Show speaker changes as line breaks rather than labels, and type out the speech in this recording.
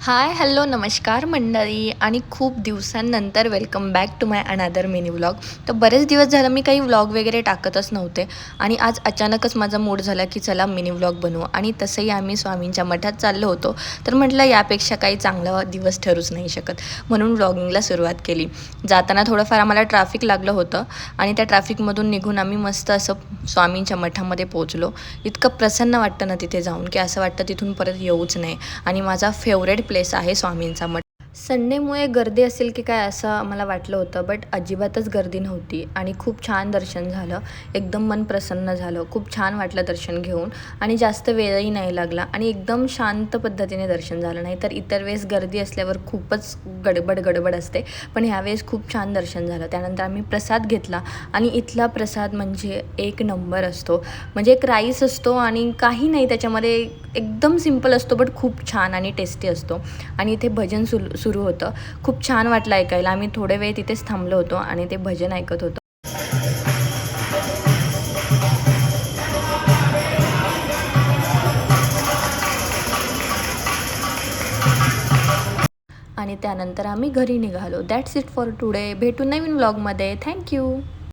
हाय, hello, नमस्कार मंडळी आणि खूप दिवसांनंतर welcome back to my another mini vlog. तर बरेच दिवस झालं मी काही व्लॉग वगैरे टाकतच नव्हते आणि आज अचानकच माझा मूड झाला की चला मिनी व्लॉग बनवू. आणि तसंही आम्ही स्वामींच्या मठात चाललो होतो, तर म्हटलं यापेक्षा काही चांगला दिवस ठरूच नाही शकत, म्हणून व्लॉगिंगला सुरुवात केली. जाताना थोडंफार आम्हाला ट्रॅफिक लागलं होतं आणि त्या ट्रॅफिकमधून निघून आम्ही मस्त असं स्वामींच्या मठामध्ये पोहोचलो. इतकं प्रसन्न वाटतं ना तिथे जाऊन की असं वाटतं तिथून परत येऊच नाही. आणि माझा फेवरेट प्लेस आहे स्वामींचा मठ. संडेमुळे गर्दी असेल की काय असं मला वाटलं होतं, बट अजिबातच गर्दी नव्हती आणि खूप छान दर्शन झालं. एकदम मन प्रसन्न झालं, खूप छान वाटलं दर्शन घेऊन आणि जास्त वेळही नाही लागला आणि एकदम शांत पद्धतीने दर्शन झालं. नाही तर इतर वेळेस गर्दी असल्यावर खूपच गडबड असते, पण ह्यावेळेस खूप छान दर्शन झालं. त्यानंतर आम्ही प्रसाद घेतला आणि इथला प्रसाद म्हणजे एक नंबर असतो. म्हणजे एक राईस असतो आणि काही नाही त्याच्यामध्ये, एकदम सिंपल असतो बट खूप छान आणि टेस्टी असतो. आणि इथे भजन सुरू होतं. खूप छान वाटलं ऐकायला. आम्ही थोडे वेळ तिथेच थांबलो होतो आणि ते भजन ऐकत होतो. आणि त्यानंतर आम्ही घरी निघालो. That's it for today. भेटू नवीन व्लॉगमध्ये. Thank you.